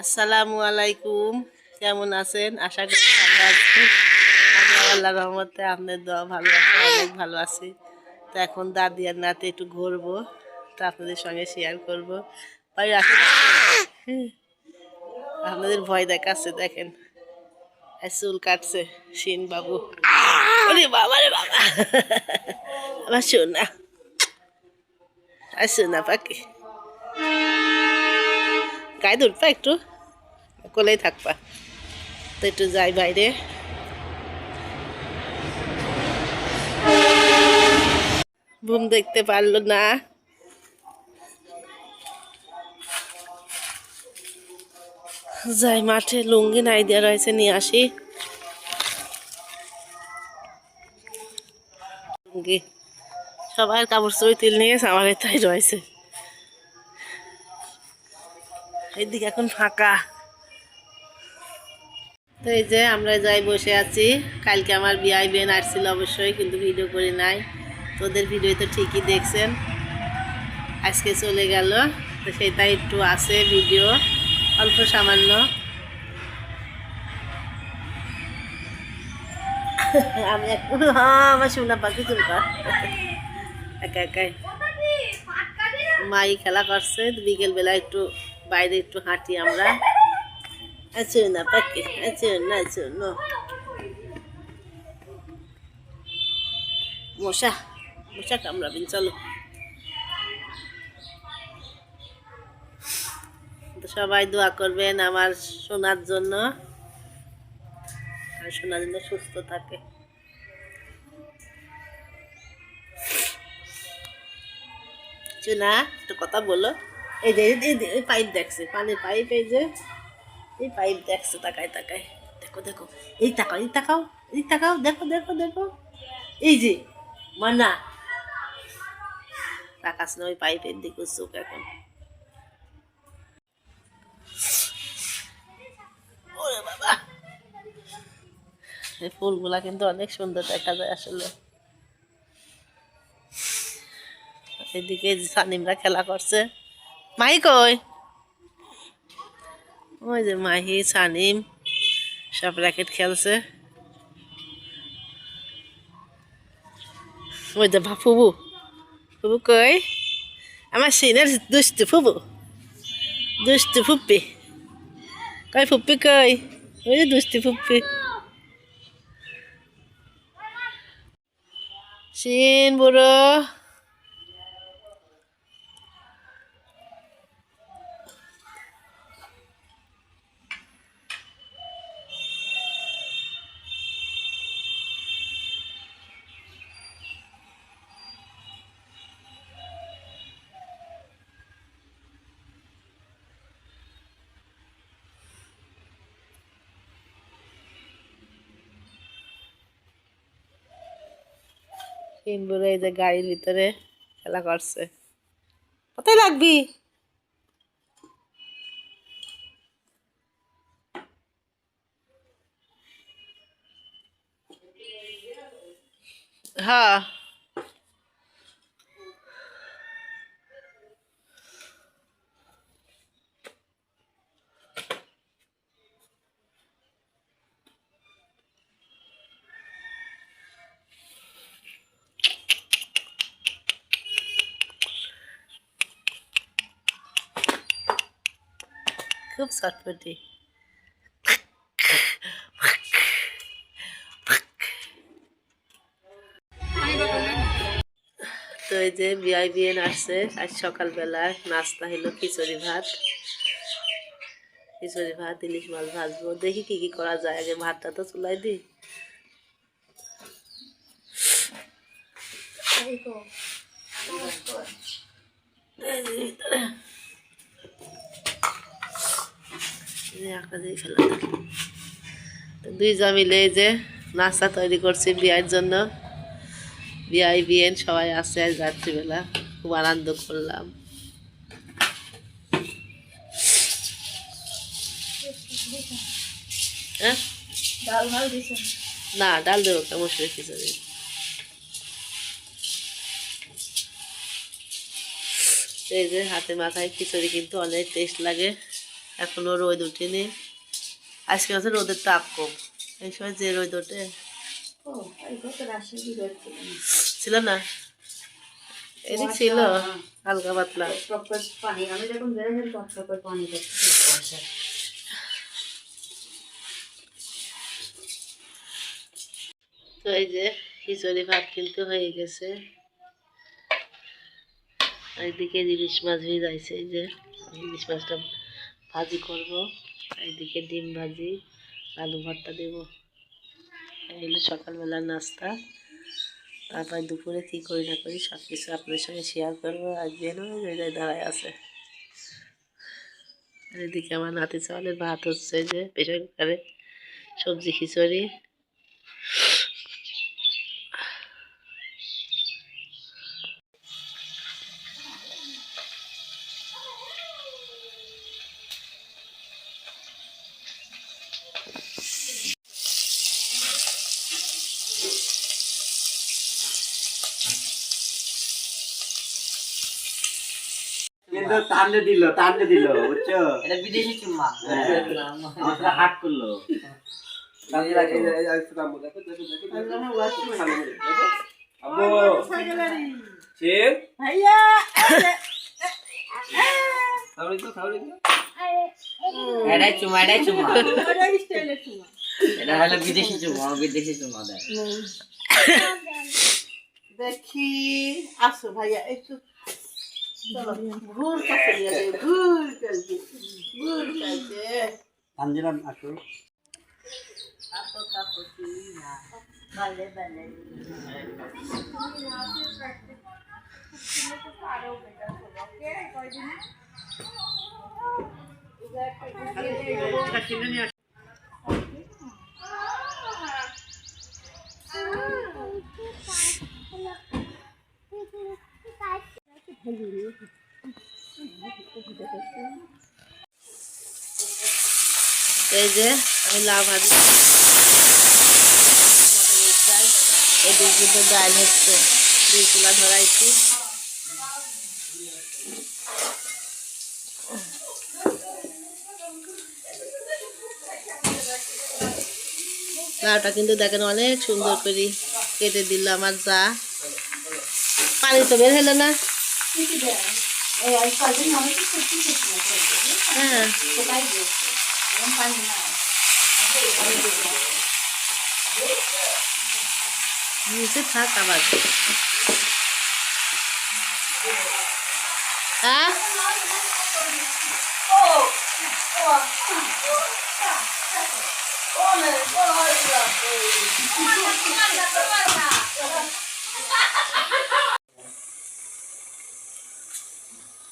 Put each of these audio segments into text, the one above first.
আসসালামু আলাইকুম, কেমন আছেন? আশা করি ভালো আছেন। আমি আল্লাহর রহমতে আপনার দোয়া ভালো আছি, অনেক ভালো আছি। তো এখন দাদি আর নাতি একটু ঘুরবো, তো আপনাদের সঙ্গে শেয়ার করবো। বাড়ির আশেপাশে আপনাদের ভয় দেখাচ্ছে, দেখেন চুল কাটছে শিন বাবু। ওরে বাবা রে বাবা, আমার শোনা আর শোনা পাখি, গায়ে ধরবা একটু, কোলেই থাকবা। তো একটু যাই বাইরে। ঘুম দেখতে পারলো না। যাই মাঠে, লুঙ্গি নাই দেওয়া রয়েছে, নিয়ে আসি লুঙ্গি। সবার কাপড় চোপড় তুলে নিয়ে গেছে, আমার এটাই রয়েছে। এইদিকে এখন ফাঁকা। তো এই যে আমরা যাই বসে আছি। কালকে আমার বিয়াই বেন আসছিল অবশ্যই, কিন্তু ভিডিও করি নাই। তোদের ভিডিও তো ঠিকই দেখছেন। আজকে চলে গেল, তো সেটা একটু আছে ভিডিও, অল্প সামান্য। আমি একটু আমার সোনা পাখি চুলকা একা একাই মাই খেলা করছে। বিকেল বেলা একটু বাইরে একটু হাঁটি আমরা। আছো না পাখি, আছো না, আছো না। মশা মশা কামড়াবেন, চলো। তো সবাই দোয়া করবেন আমার সোনার জন্য, আর সোনার জন্য সুস্থ থাকে। চুনা একটু কথা বলো। এই যে এই পাইপ দেখছে, পানির পাইপ, এই যে এই পাইপ দেখছে, তাকায় তাকায়, দেখো দেখো, এই তাকাও, এই তাকাও, এই তাকাও, দেখো দেখো দেখো, এই যে মানা তাকাস না ওই পাইপের দিকে চোখ এখন। ওরে বাবা, এই ফুলগুলা কিন্তু অনেক সুন্দর দেখা যায় আসলে। এদিকে সানিমরা খেলা করছে। মাহি কই? ওই যে মাহি সানিম সব র্যাকেট খেলছে। ওই যে ফুবু, ফুবু কই? আমার সিনের দুষ্টু ফুবু, দুষ্টু ফুপ্পি কই? ফুপ্পি কই? ওই যে দুষ্টু ফুপ্পি। সিন বুড়ো, সিন বুড়ো এই যে গাড়ির ভিতরে খেলা করছে। কোথায় লাগবি? হ্যাঁ, খুব চটপটি। তো এই যে বিআইবিএন আসছে, আজ সকালবেলা নাস্তা হলো খিচুড়ি ভাত। খিচুড়ি ভাত, ইলিশ মাছ ভাজবো, দেখি কি কি করা যায়। আগে ভাতটা তো চুলাই দিই। দুইজন মিলে এই যে নাস্তা তৈরি করছি বিয়ের জন্য। বিআইবিএন সবাই আসছে আজ রাত্রিবেলা, খুব আনন্দ করলাম। হ্যাঁ, না ডাল দেবো কে? মসুরি খিচুড়ি। এই যে হাতে মাথায় খিচুড়ি কিন্তু অনেক টেস্ট লাগে। এখনো রোদ উঠেনি। আজকে হচ্ছে রোদের তাপ কম, এই সময় যে রোদ ওঠে। ছিল না, এদিক ছিল হালকা পাতলা। তো এই যে খিচুড়ি ভাত কিন্তু হয়ে গেছে। এইদিকে ইলিশ মাছ ভেজে যাইছে, এই যে ইলিশ মাছটা ভাজি করব। এইদিকে ডিম ভাজি, আলু ভর্তা দেব। এই হলো সকালবেলার নাস্তা। তারপর দুপুরে কী করি না করি সব কিছু আপনাদের সঙ্গে শেয়ার করবো। আর যেন জায়গায় দাঁড়ায় আছে। এদিকে আমার নাতি চাওয়ালের ভাত হচ্ছে, যে প্রেশার কুকারে সবজি খিচুড়ি। কিন্তু টানলে দিল বুঝছো, এটা বিদেশি চুম্মা। আমরা হাট করলো বিদেশি চুম্মা দেয়। দেখি আসো ভাইয়া একটু ঘুর কাছে ঘুর কাছে ঘুর কাছে আঞ্জলাম আসো। এই যে আমি লাউ ভাজি, এদিকে কিন্তু ডাল হচ্ছে, দুই চুলা ধরাইছি। লাউটা কিন্তু দেখেন অনেক সুন্দর করে কেটে দিল আমার যা। পানি তো বের হলো না। হ্যাঁ নিচে থাক আবার। হ্যাঁ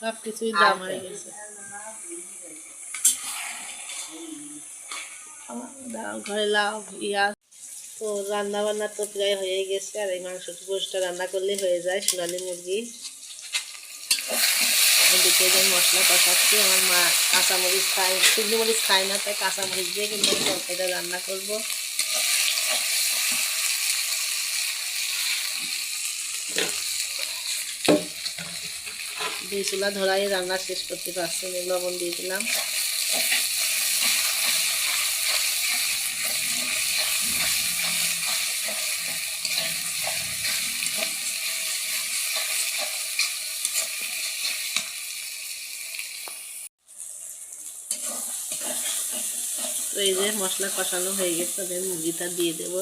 সব কিছুই দাম হয়ে গেছে। ঘরে লাউ ইয়া তো রান্না বান্না তো প্রায় হয়ে গেছে। আর এই গোশটা রান্না করলে হয়ে যায়, সোনালি মুরগি। এদিকে যে মশলা কষাচ্ছি, আমার মা কাঁচামরিচ খায়, শুকনো মরিচ খায় না, তাই কাঁচামরিচ দিয়ে কিন্তু তরকারিটা রান্না করবো। দুই চুলা ধরাই রান্না শেষ করতে পারছি না, লবণ দিয়ে দিলাম। তো এই যে মশলা কষানো হয়ে গেছে, তাদের মুরগিটা দিয়ে দেব।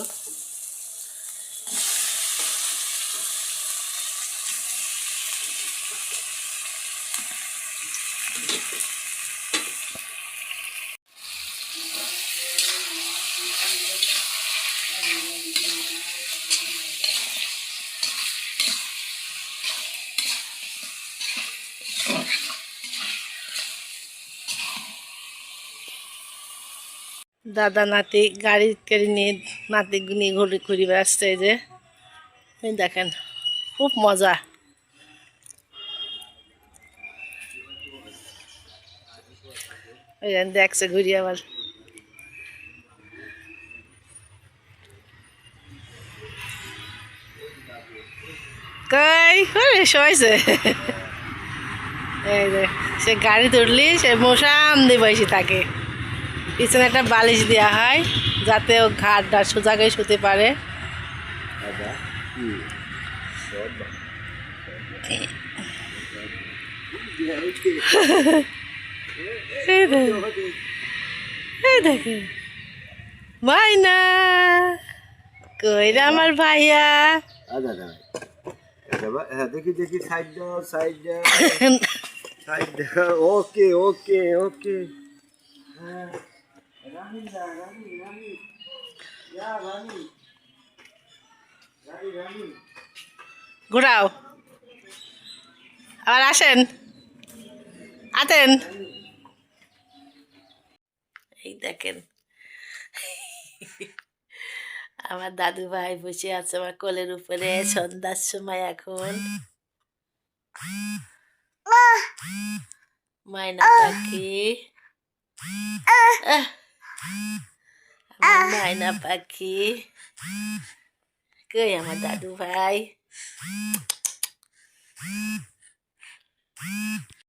দাদা নাতি গাড়ি করে নিয়ে নাতি নিয়ে ঘুরে বেড়াচ্ছে। এই যে দেখেন খুব মজা। দেখছে ঘুরি আবার। কই শোয়াইছে এই যে সে গাড়ি তুললি সে মশাম দিয়ে বসে থাকে, পিছনে একটা বালিশ দেওয়া হয় যাতে ও ঘাটটা সোজাকে শুতে পারে। এই দেখে মাইনা কইরা আমার ভাইয়া। দেখি দেখি সাইড দাও সাইড দাও সাইড দাও। ওকে ওকে ওকে। রানী রানী রানী রানী রানী রানী। ঘুরাও আবার আসেন আতেন। এই দেখেন আমার দাদু ভাই বসে আছে আমার কোলের উপরে সন্ধ্যার সময় এখন। মাইনা পাখি আমার মাইনা পাখি কই আমার দাদু ভাই।